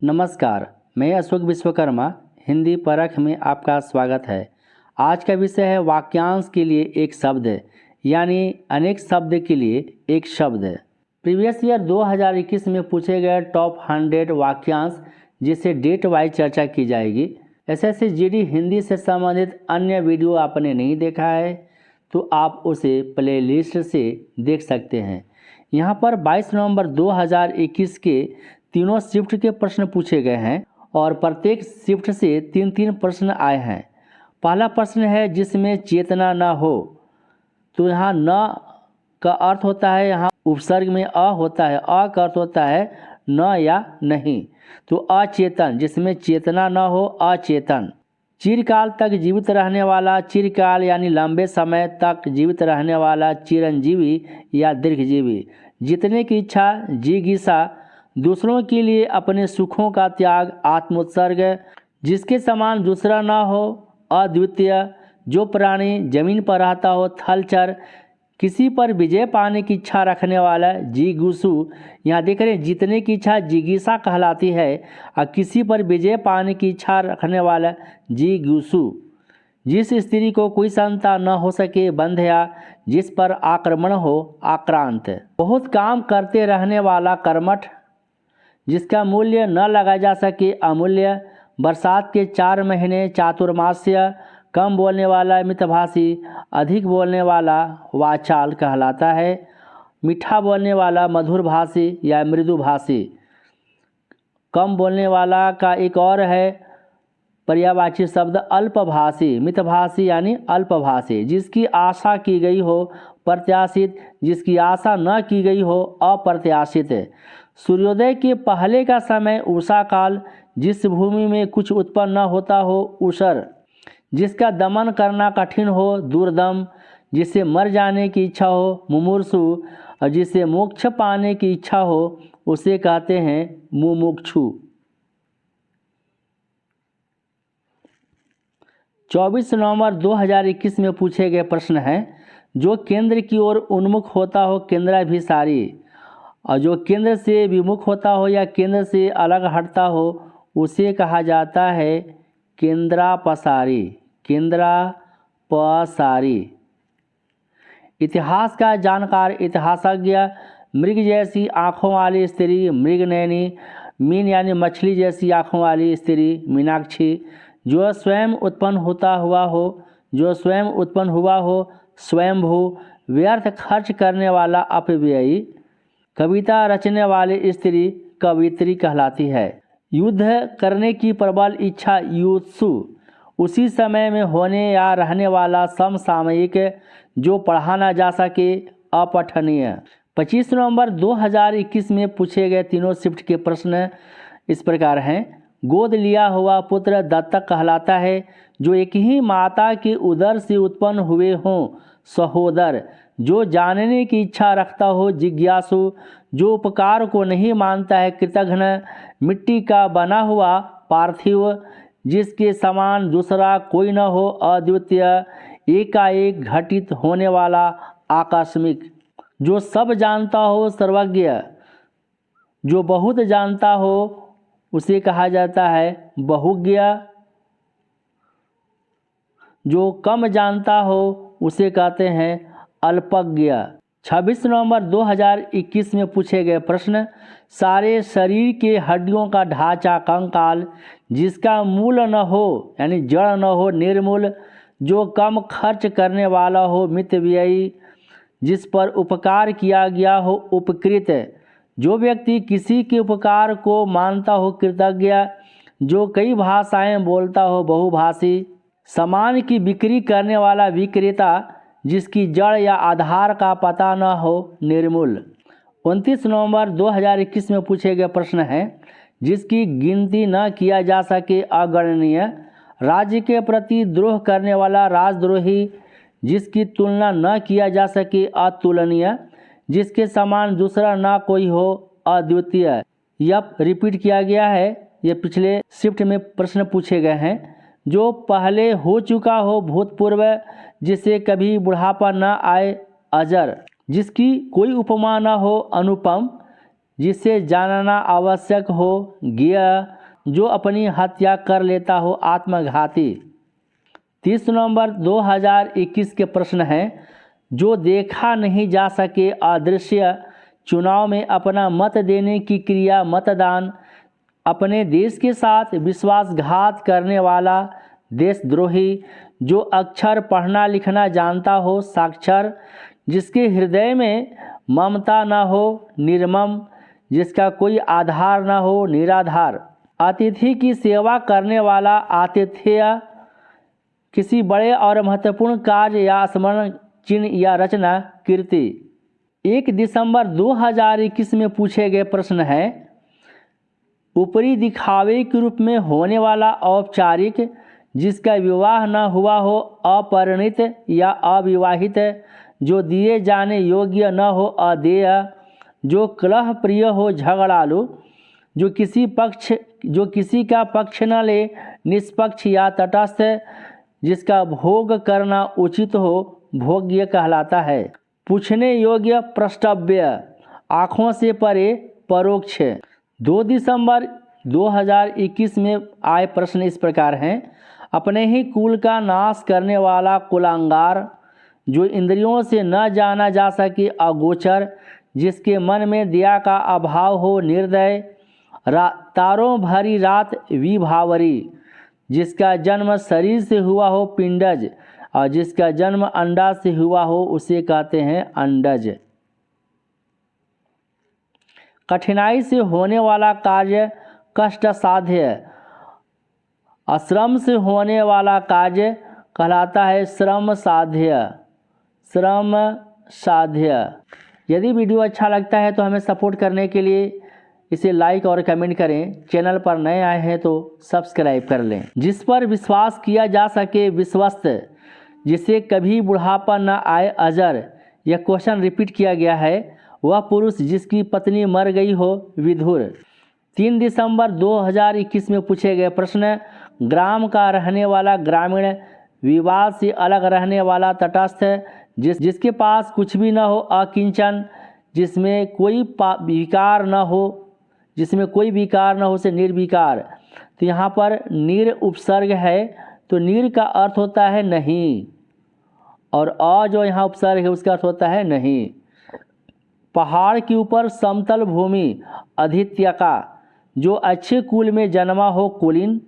नमस्कार, मैं अशोक विश्वकर्मा हिंदी परख में आपका स्वागत है। आज का विषय है वाक्यांश के लिए एक शब्द, यानी अनेक शब्द के लिए एक शब्द। प्रीवियस ईयर 2021 में पूछे गए टॉप 100 वाक्यांश जिसे डेट वाइज चर्चा की जाएगी। एसएससी जीडी हिंदी से संबंधित अन्य वीडियो आपने नहीं देखा है तो आप उसे प्लेलिस्ट से देख सकते हैं। यहाँ पर 22 नवंबर 2021 के तीनों शिफ्ट के प्रश्न पूछे गए हैं और प्रत्येक शिफ्ट से 3-3 प्रश्न आए हैं। पहला प्रश्न है जिसमें चेतना न हो, तो यहाँ न का अर्थ होता है, यहाँ उपसर्ग में अ होता है, अ का अर्थ होता है न या नहीं, तो अचेतन, जिसमें चेतना न हो, अचेतन। चिरकाल तक जीवित रहने वाला, चिरकाल यानी लंबे समय तक जीवित रहने वाला, चिरंजीवी या दीर्घजीवी। जीतने की इच्छा, जिज्ञासा, दूसरों के लिए अपने सुखों का त्याग, आत्मोत्सर्ग, जिसके समान दूसरा न हो, अद्वितीय, जो प्राणी जमीन पर रहता हो, थलचर, किसी पर विजय पाने की इच्छा रखने वाला, जिगीषु। यहाँ देख रहे हैं जीतने की इच्छा जिज्ञासा कहलाती है और किसी पर विजय पाने की इच्छा रखने वाला जिगीषु। जिस स्त्री को कोई संतान न हो सके, बंध्या, जिस पर आक्रमण हो, आक्रांत। बहुत काम करते रहने वाला, कर्मठ, जिसका मूल्य न लगाया जा सके, अमूल्य। बरसात के 4 महीने, चातुर्मास्य। कम बोलने वाला, मितभाषी, अधिक बोलने वाला वाचाल कहलाता है। मीठा बोलने वाला, मधुरभाषी या मृदुभाषी। कम बोलने वाला का एक और है पर्यायवाची शब्द अल्पभाषी, मितभाषी यानी अल्पभाषी। जिसकी आशा की गई हो, प्रत्याशित, जिसकी आशा न की गई हो, अप्रत्याशित। सूर्योदय के पहले का समय, उषा काल। जिस भूमि में कुछ उत्पन्न न होता हो, ऊषर। जिसका दमन करना कठिन हो, दुर्दम। जिसे मर जाने की इच्छा हो, मुमूर्षु, और जिसे मोक्ष पाने की इच्छा हो उसे कहते हैं मुमुक्षु। 24 नवंबर 2021 में पूछे गए प्रश्न हैं, जो केंद्र की ओर उन्मुख होता हो, केंद्राभिसारी, और जो केंद्र से विमुख होता हो या केंद्र से अलग हटता हो उसे कहा जाता है केंद्रापसारी, केंद्रापसारी। इतिहास का जानकार, इतिहासज्ञ। मृग जैसी आँखों वाली स्त्री, मृगनयनी। मीन यानी मछली जैसी आँखों वाली स्त्री, मीनाक्षी। जो स्वयं उत्पन्न होता हुआ हो, जो स्वयं उत्पन्न हुआ हो, स्वयंभू। व्यर्थ खर्च करने वाला, अपव्ययी। कविता रचने वाली स्त्री कवित्री कहलाती है। युद्ध करने की प्रबल इच्छा, युत्सु। उसी समय में होने या रहने वाला, समसामयिक, जो पढ़ा ना जा सके, अपठनीय। 25 नवंबर 2021 में पूछे गए तीनों शिफ्ट के प्रश्न इस प्रकार हैं। गोद लिया हुआ पुत्र दत्तक कहलाता है। जो एक ही माता के उदर से उत्पन्न हुए हों, सहोदर। जो जानने की इच्छा रखता हो, जिज्ञासु। जो उपकार को नहीं मानता है, कृतघ्न। मिट्टी का बना हुआ, पार्थिव। जिसके समान दूसरा कोई न हो, अद्वितीय। एकाएक घटित होने वाला, आकस्मिक। जो सब जानता हो, सर्वज्ञ। जो बहुत जानता हो उसे कहा जाता है बहुज्ञ। जो कम जानता हो उसे कहते हैं अल्पज्ञ। 26 नवंबर 2021 में पूछे गए प्रश्न, सारे शरीर के हड्डियों का ढांचा, कंकाल। जिसका मूल न हो यानी जड़ न हो, निर्मूल। जो कम खर्च करने वाला हो, मितव्ययी। जिस पर उपकार किया गया हो, उपकृत। जो व्यक्ति किसी के उपकार को मानता हो, कृतज्ञ। जो कई भाषाएं बोलता हो, बहुभाषी। सामान की बिक्री करने वाला, विक्रेता। जिसकी जड़ या आधार का पता न हो, निर्मूल। 29 नवंबर 2021 में पूछे गए प्रश्न हैं, जिसकी गिनती न किया जा सके, अगणनीय। राज्य के प्रति द्रोह करने वाला, राजद्रोही। जिसकी तुलना न किया जा सके, अतुलनीय। जिसके समान दूसरा ना कोई हो, अद्वितीय। यह रिपीट किया गया है, ये पिछले शिफ्ट में प्रश्न पूछे गए हैं। जो पहले हो चुका हो, भूतपूर्व। जिसे कभी बुढ़ापा न आए, अजर। जिसकी कोई उपमा न हो, अनुपम। जिसे जानना आवश्यक हो, ज्ञेय, जो अपनी हत्या कर लेता हो, आत्मघाती। 30 नवंबर 2021 के प्रश्न हैं, जो देखा नहीं जा सके, अदृश्य, चुनाव में अपना मत देने की क्रिया, मतदान, अपने देश के साथ विश्वासघात करने वाला, देशद्रोही, जो अक्षर पढ़ना लिखना जानता हो, साक्षर, जिसके हृदय में ममता न हो, निर्मम, जिसका कोई आधार न हो, निराधार, अतिथि की सेवा करने वाला, आतिथ्य, किसी बड़े और महत्वपूर्ण कार्य या स्मरण चिन्ह या रचना, कीर्ति। 1 दिसंबर 2021 में पूछे गए प्रश्न हैं, ऊपरी दिखावे के रूप में होने वाला, औपचारिक, जिसका विवाह न हुआ हो, अपरिणित या अविवाहित, जो दिए जाने योग्य न हो, अदेय, जो कलह प्रिय हो, झगड़ालू, जो किसी का पक्ष न ले, निष्पक्ष या तटस्थ, जिसका भोग करना उचित हो, भोग्य कहलाता है। पूछने योग्य प्रश्नव्य, आँखों से परे, परोक्ष। 2 दिसंबर 2021 में आए प्रश्न इस प्रकार हैं, अपने ही कुल का नाश करने वाला, कुलांगार, जो इंद्रियों से न जाना जा सके, अगोचर, जिसके मन में दया का अभाव हो, निर्दय, तारों भरी रात, विभावरी, जिसका जन्म शरीर से हुआ हो, पिंडज, और जिसका जन्म अंडा से हुआ हो, उसे कहते हैं अंडज। कठिनाई से होने वाला कार्य, कष्ट साध्य, श्रम से होने वाला कार्य कहलाता है श्रम साध्य, श्रम साध्य। यदि वीडियो अच्छा लगता है तो हमें सपोर्ट करने के लिए इसे लाइक और कमेंट करें। चैनल पर नए आए हैं तो सब्सक्राइब कर लें। जिस पर विश्वास किया जा सके, विश्वस्त, जिसे कभी बुढ़ापा न आए, अजर। यह क्वेश्चन रिपीट किया गया है। वह पुरुष जिसकी पत्नी मर गई हो, विधुर। 3 दिसंबर 2021 में पूछे गए प्रश्न, ग्राम का रहने वाला, ग्रामीण, विवाद से अलग रहने वाला, तटस्थ, जिसके पास कुछ भी न हो, अकिंचन, जिसमें कोई विकार न हो, उसे निर्विकार। तो यहाँ पर निर उपसर्ग है, तो निर का अर्थ होता है नहीं, और अ जो यहाँ उपसर्ग है उसका अर्थ होता है नहीं। पहाड़ के ऊपर समतल भूमि, अधित्यका, जो अच्छे कुल में जन्मा हो, कुलीन,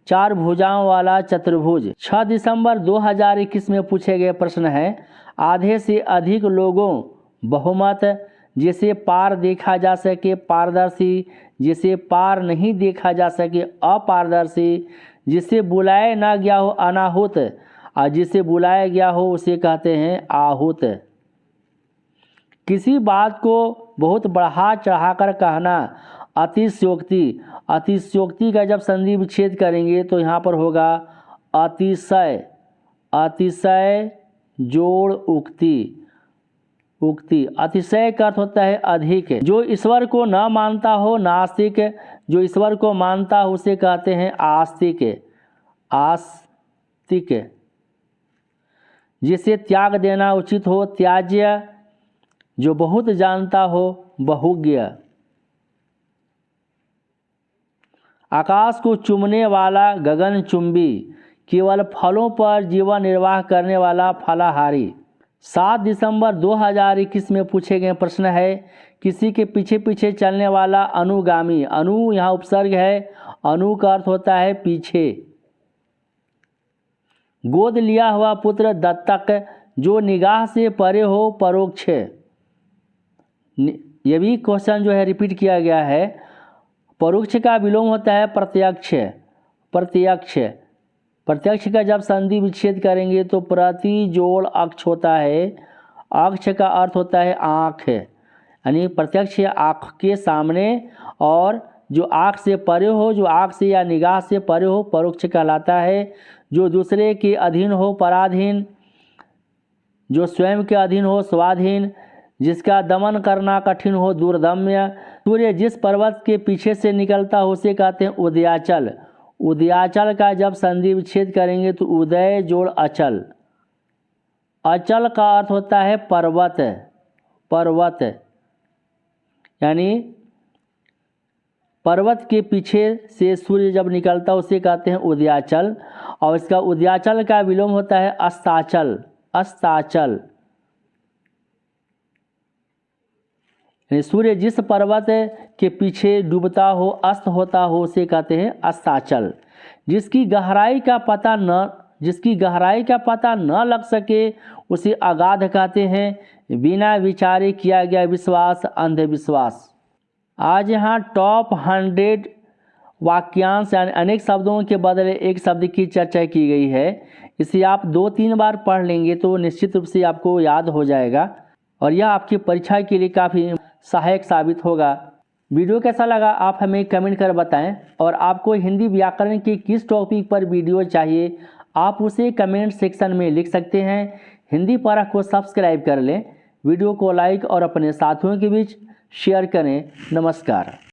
4 भुजाओं वाला, चतुर्भुज। 6 दिसंबर 2021 में पूछे गए प्रश्न हैं, आधे से अधिक लोगों, बहुमत, जिसे पार देखा जा सके, पारदर्शी, जिसे पार नहीं देखा जा सके, अपारदर्शी, जिसे बुलाया ना गया हो, अनाहुत, और जिसे बुलाया गया हो उसे कहते हैं आहूत। किसी बात को बहुत बढ़ा चढ़ाकर कहना, अतिशयोक्ति। अतिशयोक्ति का जब संधि विच्छेद करेंगे तो यहाँ पर होगा अतिशय, अतिशय जोड़ उक्ति, उक्ति। अतिशय का अर्थ होता है अधिक। जो ईश्वर को न मानता हो, नास्तिक, जो ईश्वर को मानता हो उसे कहते हैं आस्तिक, आस्तिक। जिसे त्याग देना उचित हो, त्याज्य, जो बहुत जानता हो, बहुज्ञ। आकाश को चूमने वाला, गगनचुंबी, केवल फलों पर जीवन निर्वाह करने वाला, फलाहारी। 7 दिसंबर 2021 में पूछे गए प्रश्न है, किसी के पीछे पीछे चलने वाला, अनुगामी। अनु यहाँ उपसर्ग है, अनु का अर्थ होता है पीछे। गोद लिया हुआ पुत्र, दत्तक, जो निगाह से परे हो, परोक्ष। यह भी क्वेश्चन जो है रिपीट किया गया है। परोक्ष का विलोम होता है प्रत्यक्ष, प्रत्यक्ष। प्रत्यक्ष का जब संधि विच्छेद करेंगे तो प्रति जोड़ अक्ष होता है। अक्ष का अर्थ होता है आँख, यानी प्रत्यक्ष आँख के सामने, और जो आँख से परे हो, जो आँख से या निगाह से परे हो, परोक्ष कहलाता है। जो दूसरे के अधीन हो, पराधीन, जो स्वयं के अधीन हो, स्वाधीन, जिसका दमन करना कठिन हो, दुर्दम्य। सूर्य जिस पर्वत के पीछे से निकलता हो उसे कहते हैं उदयाचल। उदयाचल का जब संधि विच्छेद करेंगे तो उदय जोड़ अचल। अचल का अर्थ होता है पर्वत, पर्वत, यानी पर्वत के पीछे से सूर्य जब निकलता है उसे कहते हैं उदयाचल, और इसका उदयाचल का विलोम होता है अस्ताचल। अस्ताचल सूर्य जिस पर्वत के पीछे डूबता हो, अस्त होता हो, उसे कहते हैं अस्ताचल। जिसकी गहराई का पता न लग सके उसे अगाध कहते हैं। बिना विचारे किया गया विश्वास अंधविश्वास। आज यहाँ टॉप 100 वाक्यांश यानी अनेक शब्दों के बदले एक शब्द की चर्चा की गई है। इसे आप 2-3 बार पढ़ लेंगे तो निश्चित रूप से आपको याद हो जाएगा और यह आपकी परीक्षा के लिए काफ़ी सहायक साबित होगा। वीडियो कैसा लगा आप हमें कमेंट कर बताएं, और आपको हिंदी व्याकरण के किस टॉपिक पर वीडियो चाहिए आप उसे कमेंट सेक्शन में लिख सकते हैं। हिंदी परख को सब्सक्राइब कर लें, वीडियो को लाइक और अपने साथियों के बीच शेयर करें। नमस्कार।